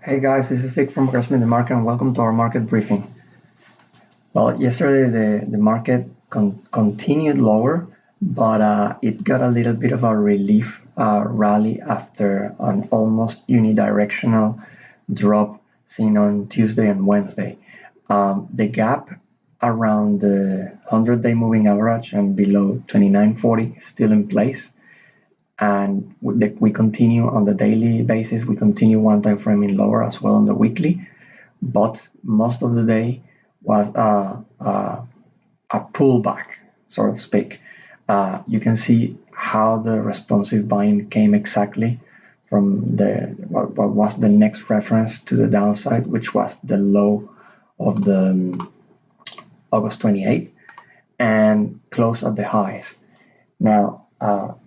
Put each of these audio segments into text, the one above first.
Hey guys, this is Vic from GraspingTheMarket and welcome to our market briefing. Well, yesterday the market continued lower, but it got a little bit of a relief rally after an almost unidirectional drop seen on Tuesday and Wednesday. The gap around the 100-day moving average and below 2940 is still in place. And we continue on the daily basis, we continue one time frame in lower as well on the weekly, but most of the day was a pullback, so to speak. You can see how the responsive buying came exactly from what was the next reference to the downside, which was the low of the August 28th and close at the highs. Now,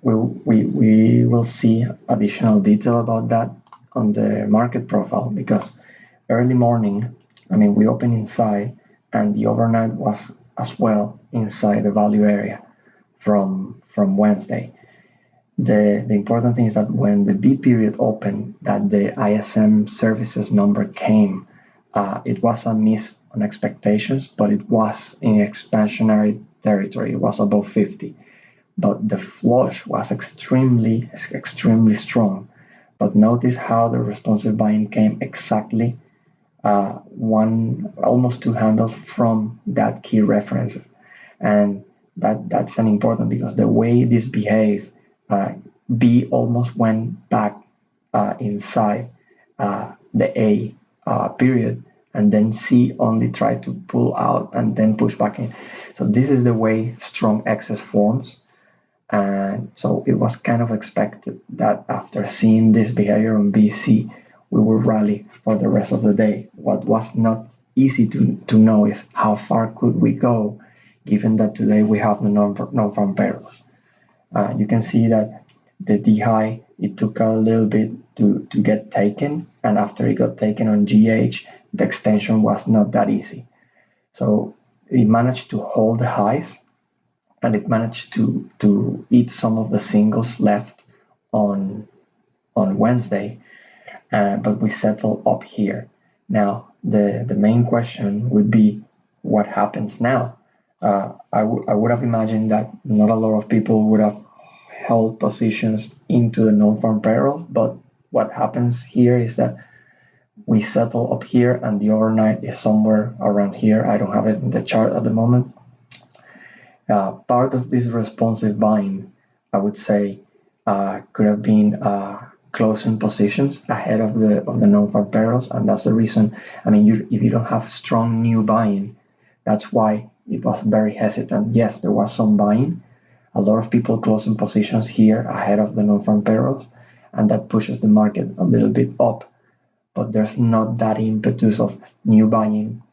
we will see additional detail about that on the market profile, because early morning, we opened inside and the overnight was as well inside the value area from Wednesday. The important thing is that when the B period opened, that the ISM services number came, it was a miss on expectations, but it was in expansionary territory. It was above 50. But the flush was extremely strong. But notice how the responsive buying came exactly almost two handles from that key reference, and that's an important, because the way this behaved, B almost went back inside the A period, and then C only tried to pull out and then push back in. So this is the way strong excess forms. And so it was kind of expected that after seeing this behavior on BC, we will rally for the rest of the day. What was not easy to know is how far could we go, given that today we have the non-farm payrolls. You can see that the D high, it took a little bit to get taken, and after it got taken on GH, the extension was not that easy. So it managed to hold the highs, and it managed to eat some of the singles left on Wednesday, but we settle up here. Now, the main question would be, what happens now? I would have imagined that not a lot of people would have held positions into the non-farm payroll, but what happens here is that we settle up here and the overnight is somewhere around here. I don't have it in the chart at the moment. Part of this responsive buying, I would say, could have been closing positions ahead of the non-farm payrolls, and that's the reason. If you don't have strong new buying, that's why it was very hesitant. Yes, there was some buying, a lot of people closing positions here ahead of the non-farm payrolls, and that pushes the market a little bit up. But there's not that impetus of new buying,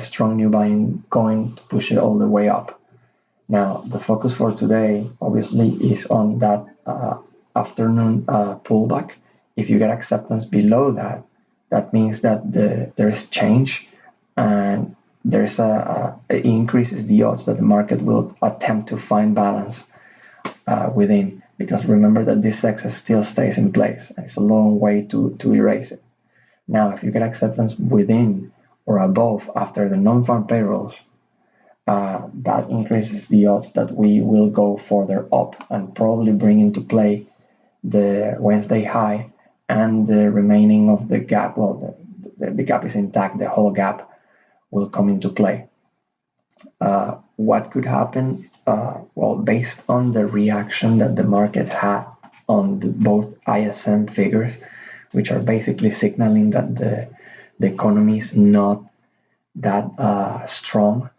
strong new buying going to push it all the way up. Now, the focus for today obviously is on that afternoon pullback. If you get acceptance below that, that means that there is change, and there's it increases the odds that the market will attempt to find balance within. Because remember that this excess still stays in place. It's a long way to erase it. Now, if you get acceptance within or above after the non-farm payrolls, that increases the odds that we will go further up and probably bring into play the Wednesday high and the remaining of the gap. Well, the gap is intact, the whole gap will come into play. What could happen? Well, based on the reaction that the market had on both ISM figures, which are basically signaling that the economy is not that strong,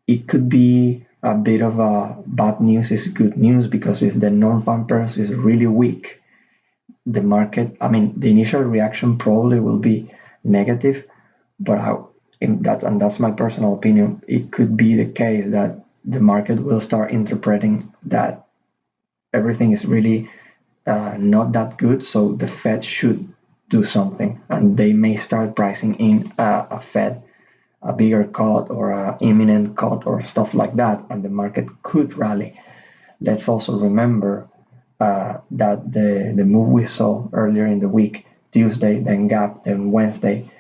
it could be a bit of a bad news is good news, because if the non-farm payrolls is really weak, the market, the initial reaction probably will be negative, but that's my personal opinion. It could be the case that the market will start interpreting that everything is really not that good, so the Fed should do something, and they may start pricing in a Fed, a bigger cut or an imminent cut or stuff like that, and the market could rally. Let's also remember that the move we saw earlier in the week Tuesday, then gap, then Wednesday.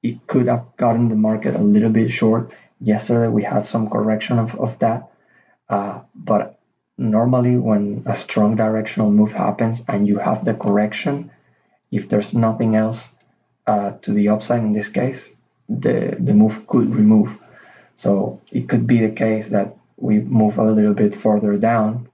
It could have gotten the market a little bit short. Yesterday we had some correction of that, but normally when a strong directional move happens and you have the correction, if there's nothing else to the upside in this case, the move could remove. So it could be the case that we move a little bit further down,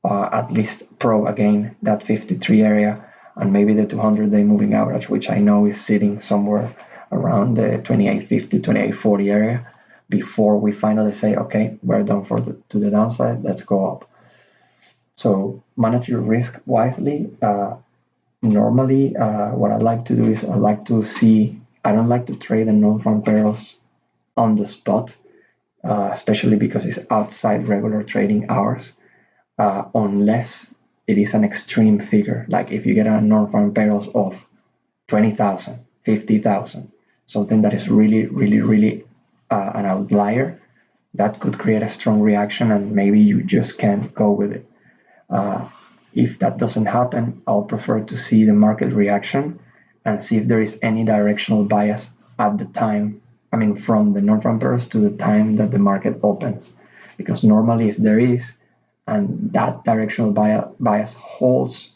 at least probe again that 53 area and maybe the 200-day moving average, which I know is sitting somewhere around the 2850, 2840 area before we finally say, okay, we're done to the downside, let's go up. So manage your risk wisely. Normally, what I like to do is I don't like to trade the non-farm payrolls on the spot, especially because it's outside regular trading hours, unless it is an extreme figure. Like if you get a non-farm payrolls of 20,000, 50,000, something that is really, really, really an outlier, that could create a strong reaction and maybe you just can't go with it. If that doesn't happen, I'll prefer to see the market reaction and see if there is any directional bias at the time. I mean, from the non-farm payrolls to the time that the market opens. Because normally, if there is, and that directional bias holds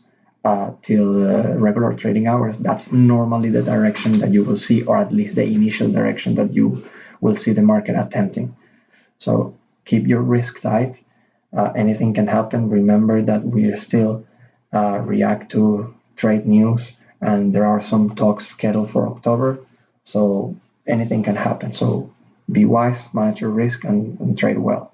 till regular trading hours, that's normally the direction that you will see, or at least the initial direction that you will see the market attempting. So keep your risk tight. Anything can happen. Remember that we are still react to trade news, and there are some talks scheduled for October. So anything can happen. So be wise, manage your risk, and trade well.